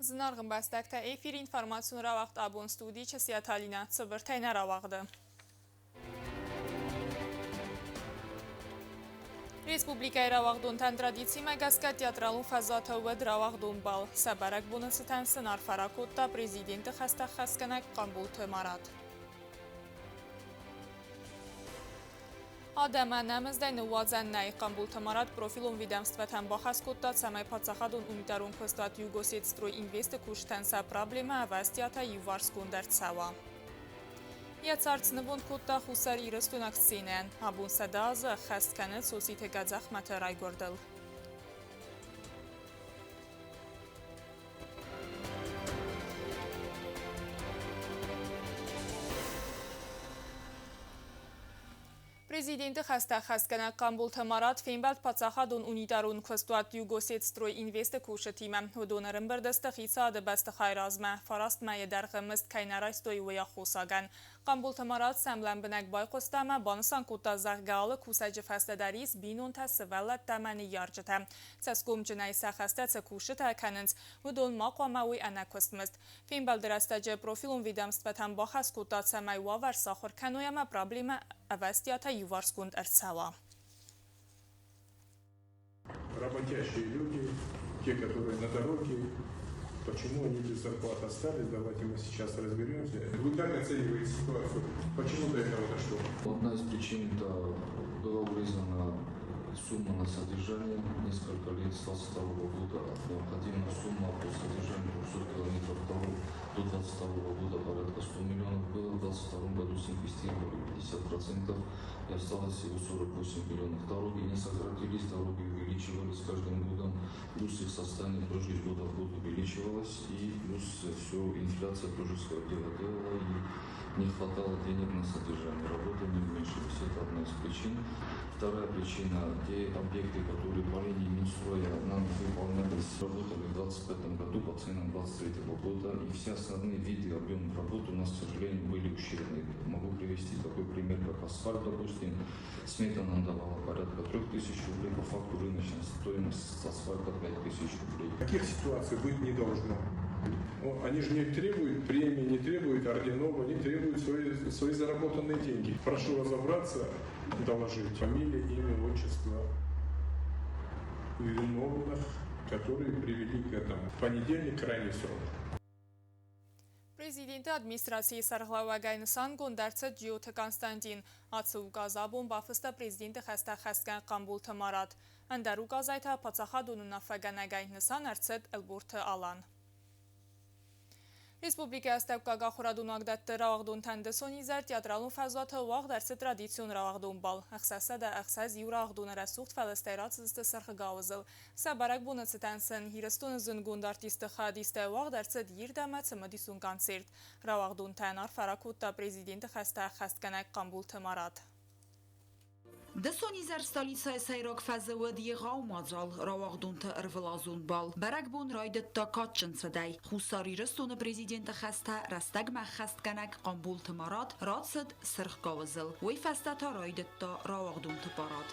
Zınarğın bəstəkdə efir informasyon ravaqt abun studi çəsiyyətalina sıvırtəyinə ravaqdı. Respublikaya ravaqdun tən tradisi məqəskə teatralun fəzatı və ravaqdun bal. Səbərək bunu sitən sınar farakutda prezidenti xəstə xəskənək qambul tümarat. Adəmə nəmizdə nüvazənnəyi qambul tümarat profilun vidəmstvətən baxas kutda səməy patsaqadun unitarun pıstat Yugoset stroj investi kuştənsə problema əvəstiyata yuvarskun dərtsəva. Yatsartsnıvun kutda xusar irıstun aksiyinən, abun sədazı xəskəni sosite qazaq mətəray gördül. Prezidenti xəstə xəskənə qambul tümarat fenbəlt patsaqadun unitarun pıstat Yugoset stroj investi kuştime və donarın birdəstə xisadı bəstə xayrazmə, farast məyə dərğimiz kaynara istoy və yaxusagən. Qambul tümarat səmlən binək bayqostamə banısan kutta zəğqalı kusəcə fəstədəriz binun təsivələt təməni yarcıtə. Səskum cinəysə xəstəcə kuştə kənins və don maqvaməvi ənəkostmist. Fenbəl dərəstəcə profilun vidəmstvətən baxas kutta səməy vavər saxır kənuyəmə problema əvəstiyata юварскунд эрцала. Работящие люди, те, которые на дороге, почему они без зарплаты остались, давайте мы сейчас разберемся. Вы как оцениваете ситуацию? Почему до этого дошло? Одна из причин – это была урезана сумма на содержание несколько лет с 22 года. Необходимая сумма по содержанию 200 километров дорог до 22 года порядка 100 миллионов было. В 2022 году инвестировали 50% и осталось всего 48 миллионов. Дороги не сократились, дороги увеличивались каждым годом. Плюс их состояние тоже из года в год увеличивалось. И плюс все, инфляция тоже свое дело делала. И не хватало денег на содержание. Работы не уменьшились. Это одна из причин. Вторая причина – те объекты, которые по линии Минстроя нам выполнялись, работали в 2025 году по ценам 2023 года. И все основные виды объемных работ у нас, к сожалению, были ущербны. Могу привести такой пример, как асфальт, допустим. Смета нам давала порядка 3000 рублей, по факту рыночная стоимость асфальта 5000 рублей. Таких ситуаций быть не должно. Они же не требуют премии, не требуют орденов, они требуют свои заработанные деньги. Прошу разобраться, доложить фамилия, имя, отчество виновных, которые привели к этому. В понедельник крайний срок. Prezidenti administrasiya sarğlavagaynisan gondərçə Ciyota Konstantin atsı uqazabun bafısta prezidenti xəstə xəskən qambul tümarat. Əndər uqazayta paçaxadunun nafəgənəgaynisan ərçət elburtı alan. Respublika əstəbqaqa xuradun aqdətdə ravaqdun təndəsoni zər teatralun fəzatı vaq dərsi tradisiyon ravaqdun bal. Əxsəsə də əxsəz yu ravaqdun rəsuxt fəlestəyrat sızdı sırxı qavızıl. Səbərək bunu sitənsin hiristun zınqund artisti xadistə vaq dərsi deyir dəmət sımıdisun konsert. Ravaqdun tənar farakutda prezidenti xəstə xəskənək qambul tümarat. Десони зер столица сайрок фазавад егау мазал равагдун та эрвелазун бал барак бун райдет та катчын садай хусари рестун президент хаста растаг махаст канак قنبول تمارات رادسد سرخ گاوزل وی فستا تا رایدت تا равагдун تپارات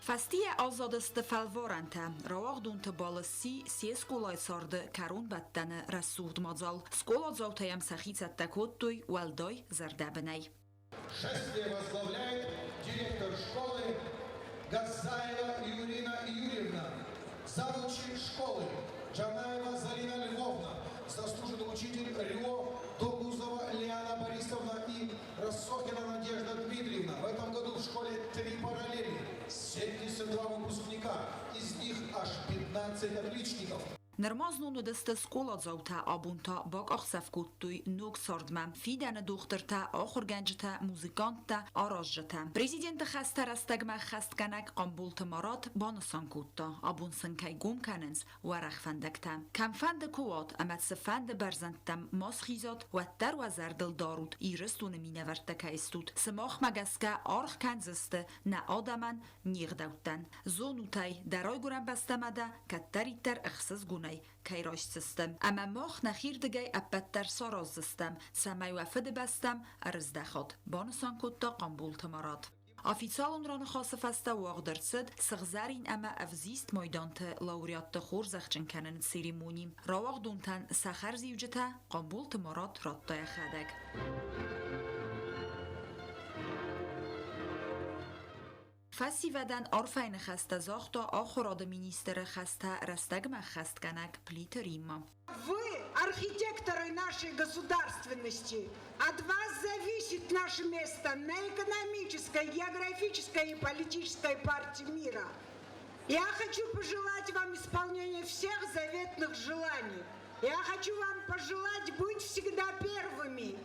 فستی آزاد استفالوارنته равагдун تبال سی سکولای سارده کرون بدن رسود مازال سکولا زاوتایم سخیصت تکوتوی والدای زردبنی Шествие возглавляет директор школы Газаева Юрина Юрьевна, завучи школы Джанаева Зарина Львовна, заслуженный учитель РИО Догузова Лиана Борисовна и Рассохина Надежда Дмитриевна. В этом году в школе 3 параллели, 72 выпускника, из них аж 15 отличников. Нормазнун дسته سکولا زوتا آبونتا باگ آخسف کتوی نوک ساردمم فیدن دخترتا آخر گنجتا موزیکانتا آراجتا پریزیدنت خسته رستگمه خست کنک قنبول تمارات بانسان کتا آبون سنکای گوم کننز و رخفندکتا کم فند کوات امت سفند برزندتم ماس خیزات و در و زردل دارود ایرستون مینورتکه استود سماخ مگسکه آرخ کنزسته نه آدمن نیغ دوتن زونوتای درای گرم بستمده کتری تر اخسز گونه کیراش سیستم اما ماخ نخیر دگی ابتر ساراز سیستم سمی وفد بستم ارز دخاد بانسان کتا قنبول تمارات Offiziell ran خاص festa وقدرتسد سغزارین اما افزیست مایدانت لاوریات خورزخچن کنن سیریمونیم راوق دونتن سخر زیوجتا قبول تمارات راتای خدک. فسی ودن عرفین خسته زاختا آخراد министра خسته رستگم خست کنک плитерима. Вы архитекторы нашей государственности. От вас зависит наше место на экономической, географической и политической партии мира. Я хочу пожелать вам исполнения всех заветных желаний. Я хочу вам пожелать быть всегда первыми.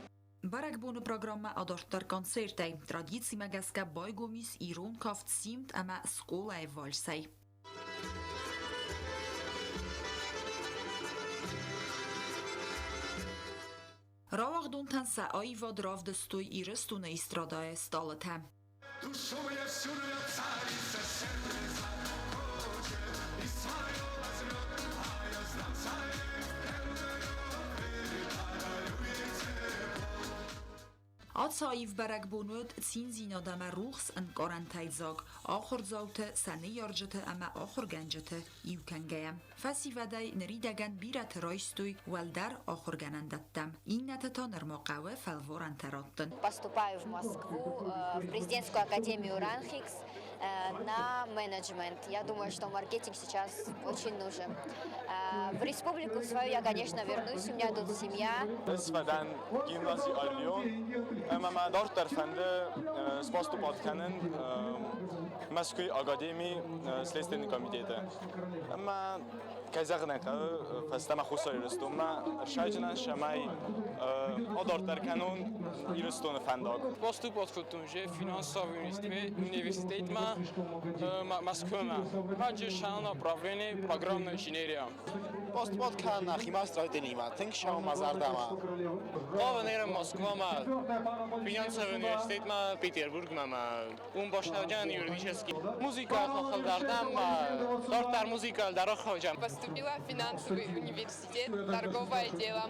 Barek bune programma adortar koncertei. Tradici megaska boygomis irun kaft simt ama skola volsei. Rawag duntan sa aiva dravde stoi irestune istradae stalete. Atsaiv barek bonut cinzina dama ruchs en quarantayzag. Akhir zoute sane yarjete ama akhir ganjete iukangayam. Fasi vadai neridagan birat raistuy waldar akhir ganandattam. Innata taner maqawe falvoran taratten. Поступаю в Москву, в президентскую академию РАНХИКС на менеджмент. Я думаю, что маркетинг сейчас очень нужен. В республику свою я, конечно, вернусь, у меня тут семья. Nisbeten gimnazi alyon, ama dört tarafında spastu patkanın Moskva Akademi Следственный комитет. Ama kazaknak fastama khusay rastuma arshajna shamay adortar kanun irstone fandag. Postup odkrytunże finansowy uniwersytet ma Moskwa. Chodzi o направление программная инженерия. Postup odkryna chimastrodeni ma, think show mazardama. Главный Москва ma, финансовый университет ma, Петербург ma, башкордан юридический. Музыка хохолдардан ma, дортар музыка дарохожам. Поступила в финансовый университет, торговое дело.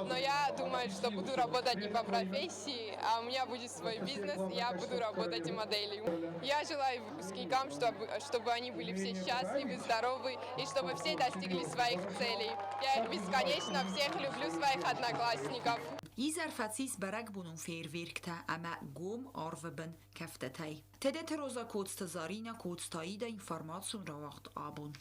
Но я думаю, что буду работать не по профессии, а у меня будет свой бизнес, и я буду работать моделью. Я желаю выпускникам, чтобы они были все счастливы, здоровы, и чтобы все достигли своих целей. Я их бесконечно всех люблю, своих одноклассников. Izar fatsis barek bunun feerwerkte ama gom arveben keftetei. Tedet roza kodste zarina kodstaida informacion rawagt abun.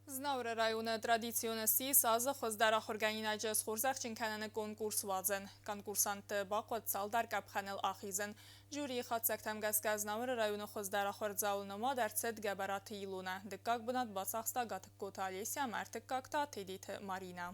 Znavr rayona tradiționăsi sază xozdara xorganinace sxurzaqçin kanane konkursvazın. Konkursant baqot saldar kapxanel axizın. Juri xatsaktam gaska znavr rayona xozdara xorzaulnama derset gabaratı iluna. Dikkak bunat basaqsta gatık kotalesiya mertikkakta tedit Marina.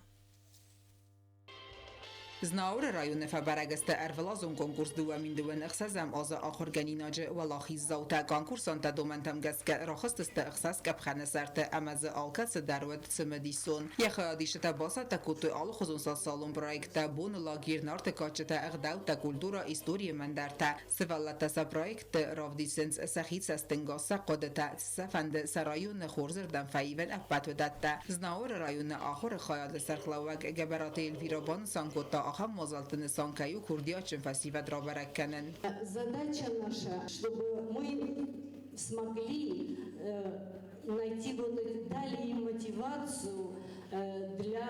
Znavr rayona fabaragasta ervelazon konkurs duamin duan ixsazam aza axorganinace walaxiz zawta konkursanta domentam gaska raxastasta ixsas kapxane sarte amazı alkatsı darwet tsimedison. Yaxadişta basata kutu alxuzun salon proyekta bonula girnarte kaçta aqdauta kultura istoriya mandarta. Sivallata sa proyekt ravdisens saxit sastengasa qodata safand sarayun xorzerdan fayven apatwadatta. Znavr rayona axor khayad sarxlawak gabarati elviraban sankota Ахам мазалтыны санкаю курдиячен фестиваль рабаракканен. Задача наша, чтобы мы смогли найти вот эту дали мотивацию для,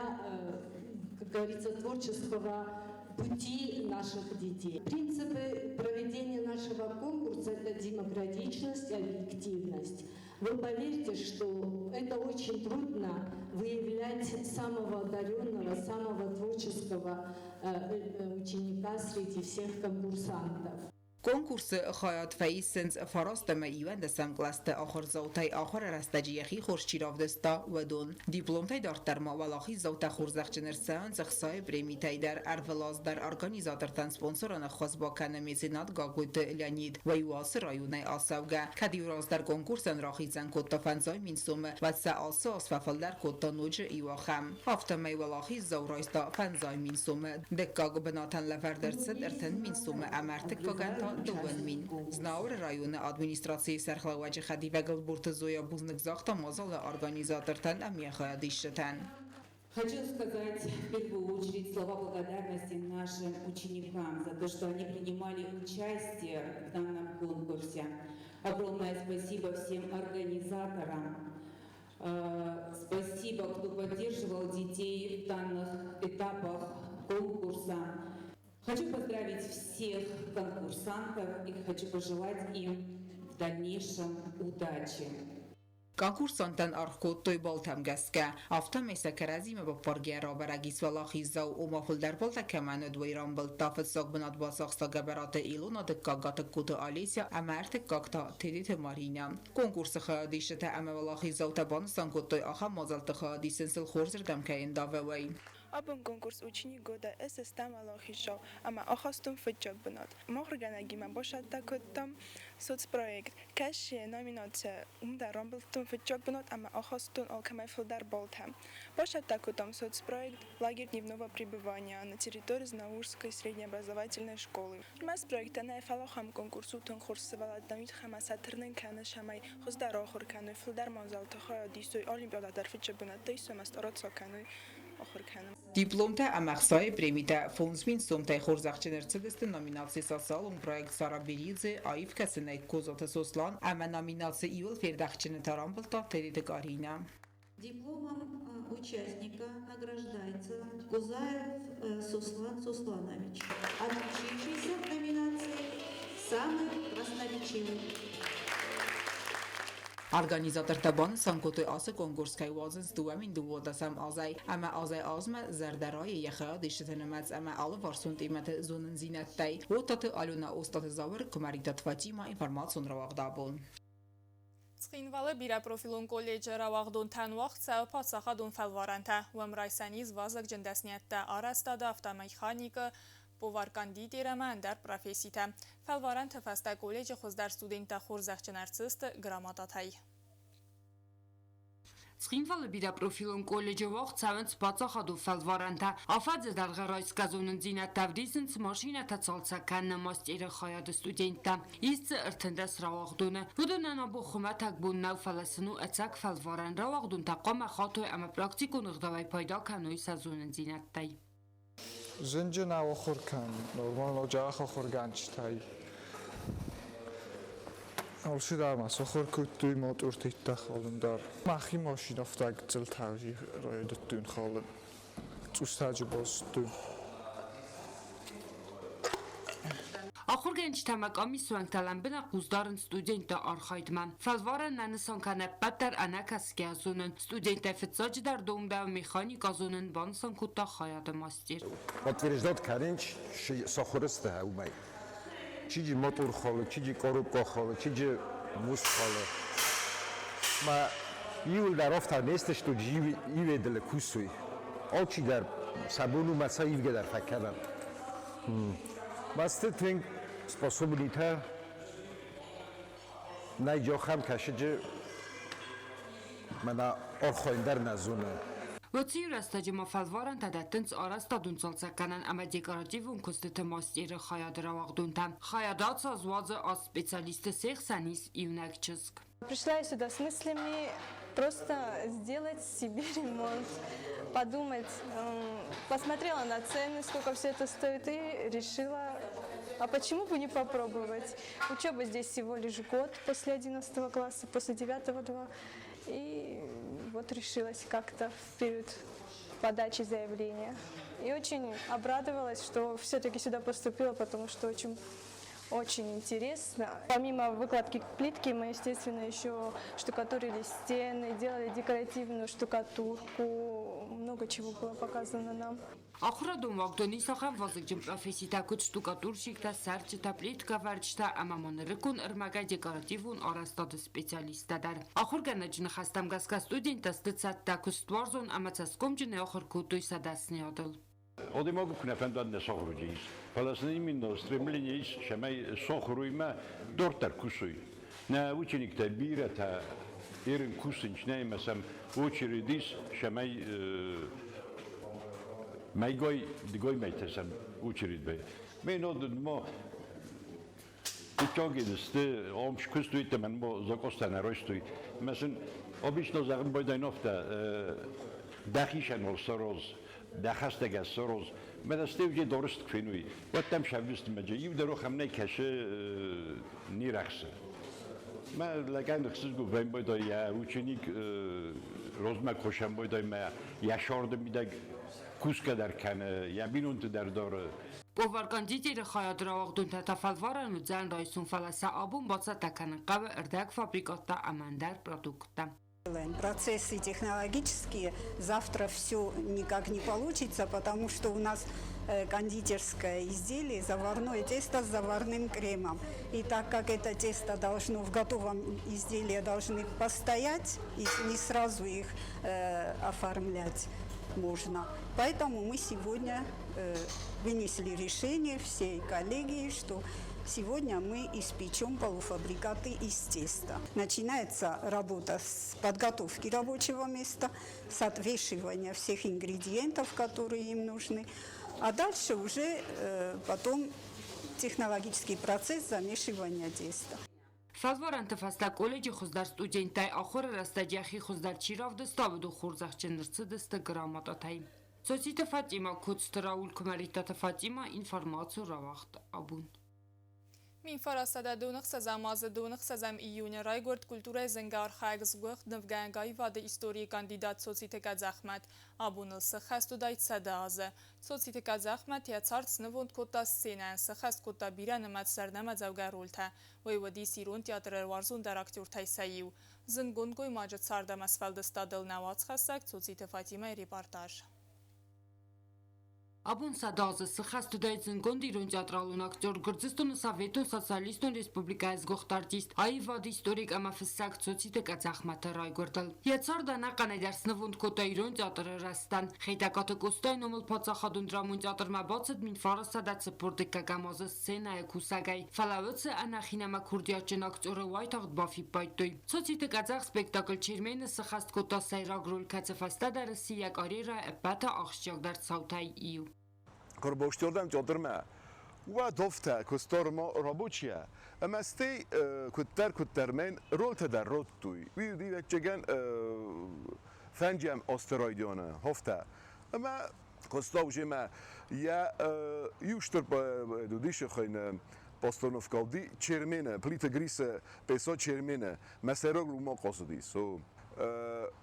как говорится, творческого пути наших детей. Принципы проведения нашего конкурса – это демократичность, объективность. Вы поверьте, что это очень трудно выявлять самого одаренного, самого творческого ученика среди всех конкурсантов. Konkurs خواهد فیسنز فرست میوند سمقلست آخر زوتای آخر رستجیخی خورشیراف دستا و دون دیپلم تای دارتر ما ولاخی زوتا خورزخ جنرسان زخصای پریمی تای در ارفلاز در ارگانیزاتر تن سپونسران خواست با کنه میزینات گاگویت لانید و یواس رایونه آساوگه کدیوراز در کنکورسن راخیزن کتا فنزای مینسوم و سه آساس ففل در کتا نوج ایواخم هفته می ولاخی زورایستا فنزای مینسوم دکاگ بناتن لفردرسد ارتن مینسوم امرتک فگن دوونمین znavr rayona administratsiya sarxlavaji xadivagal burtazoya buznik zaxta mazal organizatortan amiya xayadishtan Хочу сказать в первую очередь слова благодарности нашим ученикам за то, что они принимали участие в данном конкурсе. Огромное спасибо всем организаторам. Спасибо, кто поддерживал детей в данных этапах конкурса. Хочу поздравить всех конкурсантов и хочу пожелать им в дальнейшем удачи. Կոնկուրսանտան արխկոտոյ բոլթամ գասկա, ավտա մեսակարազիմը բապարգերա բարագիս վալախիզավ ու մաֆուլդար բոլտա կամանը դույրան բլտաֆտ սող բնատ բասախստա գաբարատը իլունա դկագատը կուտը ալիսյա ամարտը կակտա թեդիթը մարինա։ Կոնկուրսը խադիշը թե ամը վալախիզավ տաբան սանկոտոյ ախա մազալտը խադիսենսել խորզր դամքային դավավայ։ Աբն կոնկուրս ученик года ССТ Малохишов, ама охостум фичок бнот. Мохрганагима бошаттакоттам соцпроект. Каши номинация умда ромблтум фичок бнот, ама охостун олкамайфилдар болтам. Бошаттакоттам соцпроект лагерь дневного пребывания на территории Знаурской среднеобразовательной школы. Мас проекта на фалохам конкурсу тун курсовала дамит хамасатрнен кана шамай хоздаро хоркану филдар манзалтахая дистой олимпиада дар фичок бнот тейсо масторот сокану. Դիպլոմտը ամախսայ պրեմիտը ֆոնսմին սոմտայ խորզախչներ ցդստը նոմինացիա սասալում պրոյեկտ Սարաբերիձե այվ կասնայ կոզոտը սոսլան ամա նոմինացիա իվել фердахчины тарамбылта территория Карина. Дипломом участника награждается Кузаев Суслан Сусланович, отличившийся в номинации «Самый красноречивый». Organizator taban سانکوتوی آس کنکورس که وازنس دوامین دووداسم آزای اما آزای آزم زردرای یخه دیشت نماز اما آل وارسوند ایمت زونن زینت تای و تات آلونا استاد زاور کماریدات فاطیما اینفرماسیون رواق دابون. Սխինվալը բիրապրոֆիլուն կոլեջը ռավաղդուն թանուաղ ծայոպա ծախադուն ֆալվարանտա ու ամրայսանիզ վազակ ջնդասնյատտա արաստադա ավտոմեխանիկը Պովարկանդի դերամանդար պրոֆեսիտա ֆալվարանտը ֆաստա կոլեջը խոզդար ստուդենտա խորզաղճնարցստը գրամատաթայի Սխինվալը բիրապրոֆիլուն կոլեջը ող ծավնց բացախադու ֆալվարանտա Աֆաձը դարգարայց կազունն զինատավդիզնց մաշինատա ծալցականնա մաստերը խայադը ստուդենտա Իսցը ըրթնդաս ռավաղդունը Հուդունան աբու խումատակ բուննավ ֆալասնու əցակ ֆալվարան ռավաղդուն տaqoma խատոյ ամա պրակտիկուն ըղդավայ պայդա կանոյ սազունն զինատտայ زنجان او خورکن نورمال اوجا خورگانچتای اولشی در مسا خورکوتوی موتور تیت خالن دار مخی ماشین افتاد جل تاجی رای دتون خالن توستاجی باستون آخر گنج تمکامی سوانگتالن بنا قوزدارن ستودنت آرخایدمان فالوارن ننسان کنه بدتر انکس که ازونن ستودنت فتزاج در دوم و میخانیک ازونن بانسان کتا خیاد ماستیر подтверждать каринч сахурсте умай чиджи мотор хол чиджи коробка хол чиджи мус хол ма иул дар офта нестеш то живи иведел кусуй очи дар сабуну масаив дар факадан масте тинг способнита найҷохам кашиҷи мана орхоиндар назуна Ոցի ռաստաջի մոֆալվարան տադատնց արաստադուն ծալցականան ամա դեկորատիվուն կոստետը մաստիրը խայադրավաղդունտա խայադացա զուազը ас специалисты սեխսանիս իունակ չսկ Пришла я сюда с мыслями просто сделать себе ремонт, подумать, посмотрела на цены, сколько все это стоит и решила, а почему бы не попробовать? Учеба здесь всего лишь год после 11 класса, после 9 2. И вот решилась как-то в период подачи заявления. И очень обрадовалась, что все-таки сюда поступила, потому что очень интересно. Помимо выкладки плитки, мы, естественно, еще штукатурили стены, делали декоративную штукатурку. Много чего было показано нам. Ախրադում վագդոնի սախան վազգջմ պրոֆեսիտա կուտ շտուկատուրշիկտա սարճտա պլիտկա վարճտա ամամոներիկուն ըրմագայ դեկորատիվուն արաստադը սպեցիալիստա դար։ Ախուր գանաջնը խաստամ գասկա ստուդենտա ստծատտա կուստվարզուն ամացասկոմ ջնե ախր կուտույ սադասնի ադլ։ Оди могу кнефендад не сохруджис. Фаласнимино стремление ис шамай сохруйма дортар кусуй. На ученик-то бирата ирин кусинч неймасам очередис шамай майгой дигой майтасам очеред бай. Мен одмо итогидсте омш кустуйте мен мо закостана ростуй. Mesela обычно загын бойдан офта دخیشن السروز دخستگه سروز من استوجه درست کنوی وقتم شبیست مجایی و درو خمنه کشه نیرخصه ما لگن خصوص گفتم باید یا وچنیک روزمه خوشم باید ما یا شارد میده کوسکه در کنه یا بینون در داره Поваркандитери хаядравагдун татафалваран зан райсун фаласа абун баца такан қав ирдак фабрикатта амандар продукта. Процессы технологические, завтра все никак не получится, потому что у нас кондитерское изделие, заварное тесто с заварным кремом. И так как это тесто должно в готовом изделии должны постоять, и не сразу их оформлять можно. Поэтому мы сегодня вынесли решение всей коллегии, что сегодня мы испечем полуфабрикаты из теста. Начинается работа с подготовки рабочего места, с отвешивания всех ингредиентов, которые им нужны, а дальше уже потом технологический процесс замешивания теста. Фалваранты фаста колледжи хуздар студентай ахор растадяхи хуздар чирав доставду хурзахченерцы десты грамотатай. Соците Фатима Куцтраул Кумаритата Фатима информацию равахт абун. Min farastada dönük sezamazı dönük sezam iyune raygort kultura zengar xaygzgıx nvgangay vade istoriyi kandidat sotsiteka zahmet abunil sıxast udayt sadazı. Sotsiteka zahmet ya çart snıvund kota senen sıxast kota birenemet serneme zavgarulta. Vayvadi sirun teatrer varzun der aktör taysayiv. Zıngun goy macet sardam asfalda stadil navats xassak sotsite Fatima reportaj. Abun sadazı sıxast udaytsın gondirun teatralun aktör Gürcistan Sovetun Sotsialistun Respublikayız goxtartist ayvad istorik ama fıssak sotsitek azahmata raygordal. Yatsarda naqan eder snıvund kotayirun teatrı rastan. Xeytakatı kostay nomul patsaxadun dramun teatr mabatsıd min farasadat sıpurdika gamazı ssenaya kusagay. Falavıtsı anaxinama kurdiyaçın aktörü vaytağd bafi baytdoy. Sotsitek azah spektakl çirmeni sıxast kota sayragrul katsıfastada Rusiyak arera ebata axşyagdar savtay iyu. Корбоштёрдам ҷодирма ва дофта кустормо рабочия амасте куттармен ролта дар роттуй ви чеган фанҷам астероидиона хофта ама кустовжема я юштер дудише хойн постановкалди чермена плита гриса песо чермена масерог лумо қосуди со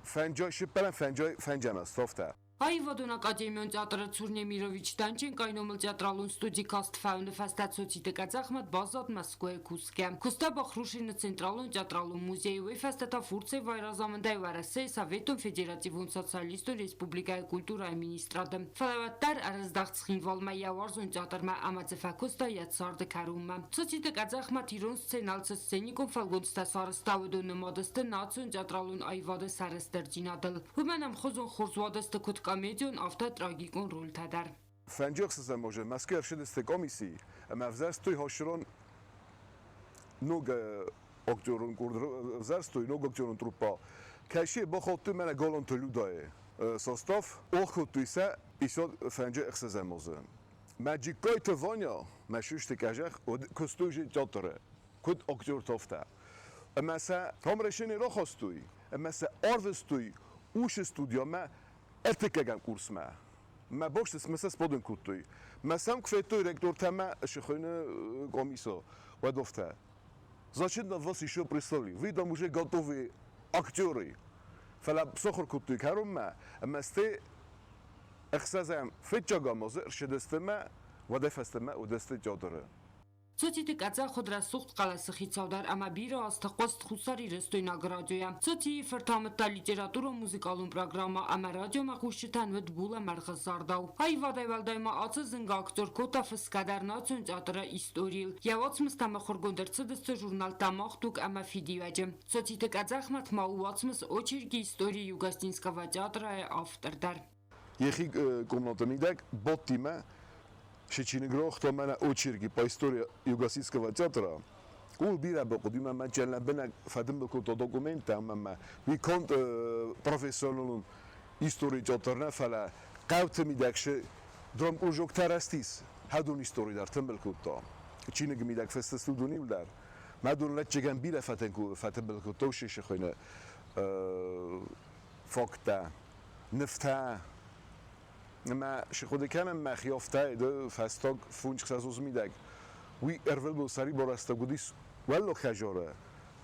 фанҷой шипалам фанҷам аст хофта Ayvadun Akademiyon teatrı Turnemiroviç Dançenkay nomul teatralun studi kast faunde fastat sotsitek azahmat bazat Moskvaya kuske. Kusta baxruşin centralun teatralun muzeyi ve fastata furtse vayrazamınday varase Sovetun Federativun Sotsialistun Respublikaya Kultura Ministradım. Falavattar arazdağtsxin valma yavarzun teatrma amazefa kusta yatsardı karumma. Sotsitek azahmat irun scenalsı scenikon falgonsta sarıstavudun modeste natsun teatralun ayvadı sarıstırcinadıl. Humenam xozun xurzvadeste kut комедион авто трагикон роль тадар. Фанҷохсазам може маскер шидесте комиссии мавзарстой ҳоширон ног актёрун курдзарстой ног актёрун труппа каши бохоту мана голон толюдае состав охотуйса исод фанҷохсазам може маҷикой твоня машуште кажах костуйжи театре куд актёр тофта маса томрешини рохостуй маса арвестуй уш студиома Ertekegem kursma. Ma boştes mesela spodun kutuy. Masam kfetoy rektor tema şekhone komiso wadofta. Зачем вас еще прислали? Вы там уже готовые актеры. Фала сохор куtuy карумma. Масте ихсазам фетчагамоз иршедестема вадефестема удесте театры. Soțite cața hodra suht qalası xitsavdar ama biri asta qost xusari restoy nagradioya. Soți fertamıtta literatura muzikalun programa ama radyo maquşitan ved bula marxazardav. Ayvad evaldayma atı zınga aktor kota fıskadar natsyon teatra istoril. Yavatsmız tama xorgonderцы deste jurnal tamaxtuk ama fidivacım. Soțite cața xmat mauvatsmız oçirgi istoriyi Yugastinskava teatraya avtırdar. Yexi komnatamidek bottime Шечинегро, кто меня очереди по истории Югославского театра. Кул бира бокудима манчелна бена фадым бокуто документа мама. Ви конт профессионалун истории театрна фала қавтми дакше дром ужок тарастис. Хадун истории дар тембелкуто. Чинег мидак феста студуним дар. Мадун лачеган бира фатенку фатембелкуто шеше хойна факта نفته ما شخود کنم مخیافته ده فستاگ فونج خسوز میدگ وی ارول بو سری براسته گودیس ولو خجاره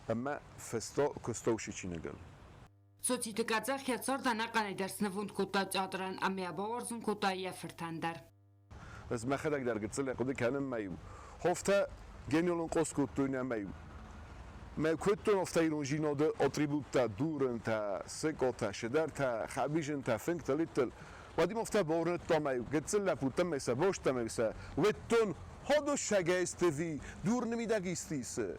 اما فستا کستوشی چی نگل Սոցի տկածախ հեցորդանա կանեդերսնվունդ կուտա ճատրան ամիաբավարզուն կուտայի եվրտանդար։ از مخدک در گرسل خود کنم میو هفته گنیولون قص کتونه میو ما کتون هفته ایرون جینا ده اتریبوت تا دورن تا سکو تا شدر تا خبیجن تا فنک تا لیتل ودیم هفته بورنت تا میو گرسل لپوتم میسه باشت میسه ویتون هادو شگه استوی دور نمیدگیستیسه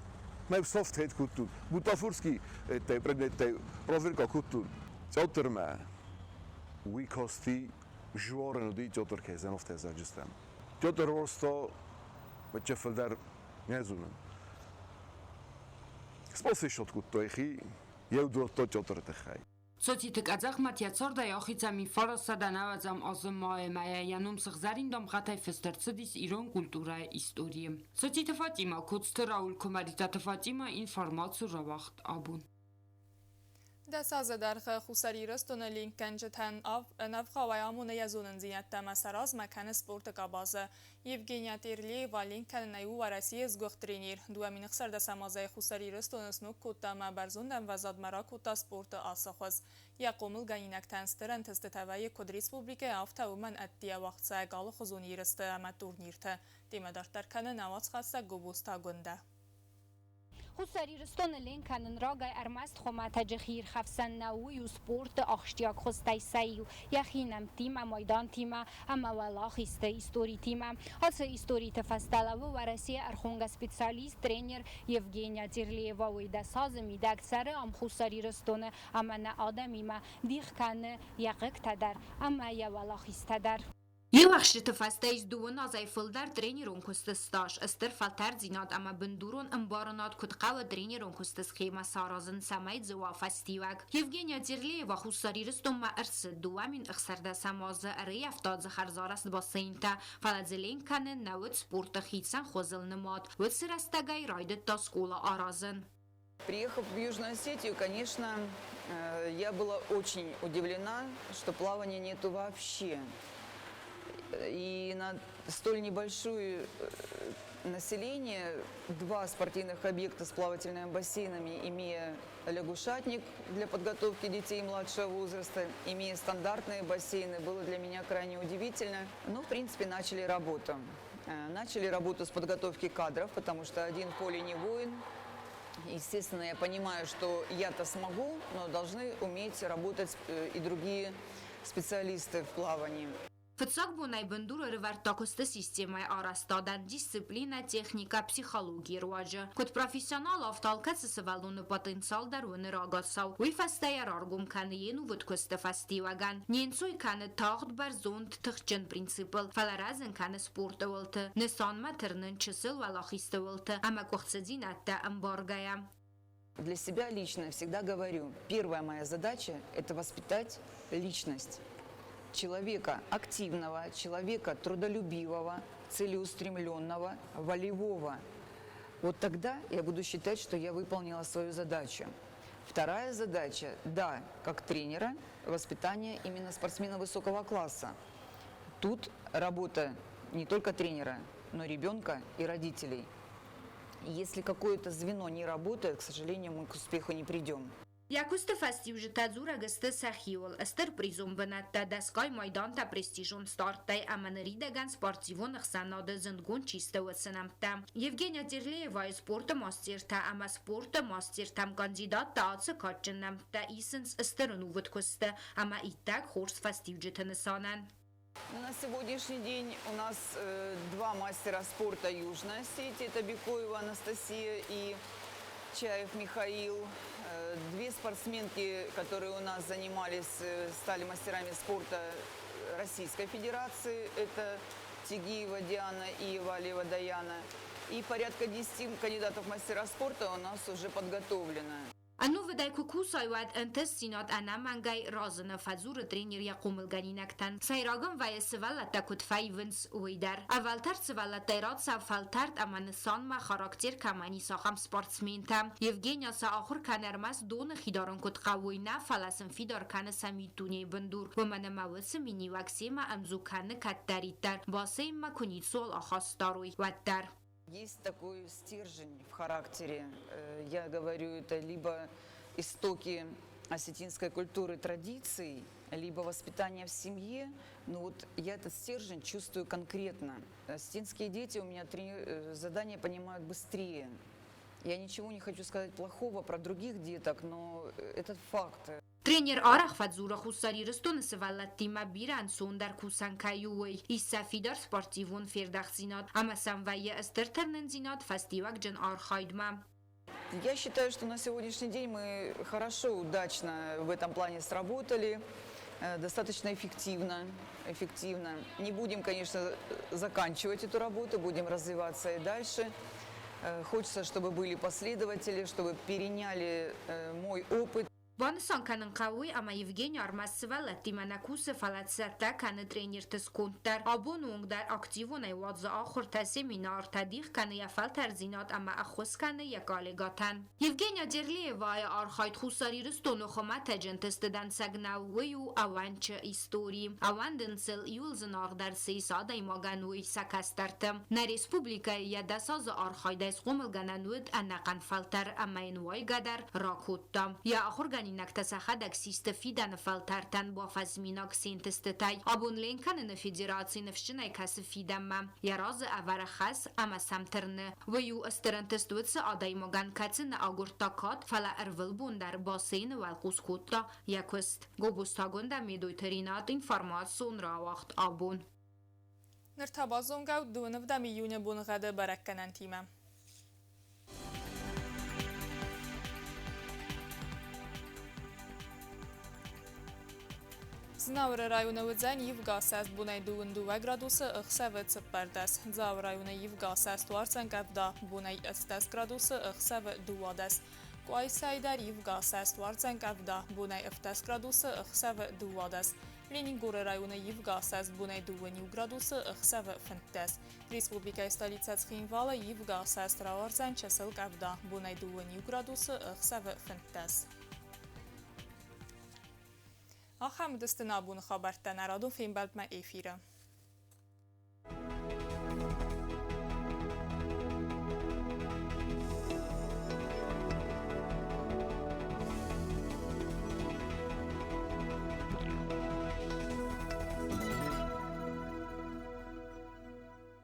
ما سوفت هيد كوتون بوتافورسكي تاي بريدنت تاي بروفيركا كوتون تشوتر ما وي كوستي جوارن دي تشوتر كيزن اوف تازا جستم تشوتر روستو بتشفل دار نازونن سبوسي شوت كوتو اخي يودرو تو تشوتر تخاي Սոցի տկածախ մատյացորդայ ախիցամի ֆարասադանավազամ ազմ մայայանում սղզարին դոմ խաթայ ֆստերցդիս իրոն կուլտուրայ իսტორիեմ։ Սոցի տվատիմա կոծտը Ռաուլ Կոմարիտա տվատիմա ինֆորմացիու ռավախտ աբուն։ دسازه در خسری رستون لینک کنجتن آف نفخوای آمونه یزونن زینت تمسراز مکان سپورت کابازه یوگینیا تیرلی و لینک کن نیو ورسی از گخت ترینیر دو امین خسر دسامازه خسری رستون سنوک کتا ما برزوندن وزاد مرا کتا سپورت آسخوز یقومل گینک تنسترن تست توای کد ریسپوبلیک آفتا و من ادیا وقت سایگال خزونی رست اما تورنیرته دیمه دارتر کنه نواز خاصه گوبوستا گنده خسری رستون لینکنن راگای ارمست خما تجخیر خفسن نوی و سپورت آخشتیاک خستی سیو یخینم تیم مایدان تیم اما ولاخیسته ایستوری تیم حاصل ایستوری تفستاله و ورسی ارخونگ سپیتسالیست ترینر یوگینیا تیرلیوا و ایده ساز میدک سر ام خسری رستون اما نه آدمی ما دیخ کنه یقک تدر اما یا ولاخیسته در یه وقت تفستیز دوون از ایفلدر ترینیرون کستستاش استر فلتر زیناد اما بندورون انبارنات کد قو ترینیرون کستس خیمه سارازن سماید زوا فستیوگ یوگینیا تیرلی و خسری رستون ما ارس دوامین اخسرده سمازه اری افتاد زخرزارست با سینتا فلزلین کنن نوت سپورت خیتسن خوزل نماد و سرستگای رایدت تا سکولا آرازن. Приехав в Южную Осетию, конечно, я была очень удивлена, что плавания нету вообще. И на столь небольшое население, 2 спортивных объекта с плавательными бассейнами, имея лягушатник для подготовки детей младшего возраста, имея стандартные бассейны, было для меня крайне удивительно. Но, в принципе, начали работу. Начали работу с подготовки кадров, потому что один в поле не воин. Естественно, я понимаю, что я-то смогу, но должны уметь работать и другие специалисты в плавании. فتساق بونای بندور رورتاکست سیستمای آرستادن دیسپلینا تکنیکا پسیخولوژی رواجه کد پروفیسیونال افتال کس سوالون پتانسیال در ون راگاساو وی فستای رارگم کنه ینو ود کست فستیواگان نینسوی کنه تاخت بر زوند تخچن پرینسیپل فلرازن کنه سپورت ولته نسان ماترنن چسل ولاخیست ولته اما کوخسدین اتا امبارگایا. Для себя лично всегда говорю, первая моя задача – это воспитать личность. Человека активного, человека трудолюбивого, целеустремленного, волевого. Вот тогда я буду считать, что я выполнила свою задачу. Вторая задача, да, как тренера, воспитание именно спортсмена высокого класса. Тут работа не только тренера, но ребенка и родителей. Если какое-то звено не работает, к сожалению, мы к успеху не придем. یکوست فستیوژ تزور گست سخیول استر پریزون بند تا دسکای مایدان تا پرستیژون ستارت تای امنری دگن سپارتیوون اخساناده زندگون چیسته و سنمتم یوگینیا تیرلی وای سپورت ماستر تا اما سپورت ماستر تم کاندیدات تا آتس کارچنم تا ایسنس استرنو ود کسته اما ایتاک خورس فستیوژ تنسانن. На сегодняшний день у нас 2 мастера спорта Южной Осетии, это Бекоева Анастасия и Чаев Михаил. 2 спортсменки, которые у нас занимались, стали мастерами спорта Российской Федерации. Это Тигиева Диана и Валеева Даяна. И порядка 10 кандидатов в мастера спорта у нас уже подготовлено. انو ودای کوکو سایواد انت سینات انا منگای رازن فزور ترینر یقوم الگنینکتن سایراگم وای سوالت تکوت فایونس ویدر اولتر سوالت تیرات سوالترد اما نسان ما خاراکتر کمانی ساخم سپورتسمین تم یوگینیا سا آخر کنرمس دون خیدارن کت قوی نه فلسن فیدار کنه سمیتونی بندور و من موس مینی وکسی ما امزو کنه کت داریتر باسه ما کنید سوال آخاست داروی ودر. Есть такой стержень в характере. Я говорю, это либо истоки осетинской культуры, традиций, либо воспитание в семье. Но вот я этот стержень чувствую конкретно. Осетинские дети у меня задания понимают быстрее. Я ничего не хочу сказать плохого про других деток, но этот факт. Тренер Арах Фадзура Хусари Ростон севалат тима биран сон дар кусан каюй из Сафидар спортивон фердахзинат ама самвае эстертернензинат фастивак джен архайдма. Я считаю, что на сегодняшний день мы хорошо, удачно в этом плане сработали, достаточно эффективно. Не будем, конечно, заканчивать эту работу, будем развиваться и дальше. Хочется, чтобы были последователи, чтобы переняли мой опыт. Вансан канын қауи ама Евгений Армасывалат тиманакус фалатсарта каны тренер тискунтар абон унгдар активонай вадза آخر تا سمینار تدیق کنه یفل ترزینات اما اخوز کنه یکالگاتن یوگینیا جرلی وای آرخایت خوصاری رستو نخومت تجنتست دن سگنوی و اوانچ ایستوری اوان دنسل یولزناغ در سی ساده ماگنوی سکسترتم نه ریسپوبلیکا یدساز آرخایده از قوملگننود انقن فلتر اما اینوای گدر راکوتم یا آخر نکتسخدک سیستفیدن فلترتن با فزمیناک سینتستتای ابون لینکن فدراسیون نفشنای کسفیدم یراز اور خاص اما سمترنه و یو استرنتستوتس آدای مگن کتن آگورتاکات فلا ارول بوندر باسین و القوسکوتا یکست گوبوستاگونده میدویترینات اینفارماسیون را وقت آبون نرتبازونگو دونف دمی یون بون غده برکنن تیمم Znao rajona Udzen Yivgasast bunay duunduva gradusa ıxsavet sıppardas. Zao rajona Yivgasast varsan kavda bunay istas gradusa ıxsavet duvadas. Kuay saydar Yivgasast varsan kavda bunay iftas gradusa ıxsavet duvadas. Leningore rajona Yivgasast bunay duuniu gradusa ıxsavet fintas. Respublika stolica Tskhinvala Yivgasast ravarsan çasıl kavda bunay duuniu gradusa ıxsavet fintas. آخر مدست نابون خبرتن ارادو فیلم بلد ما ایفیره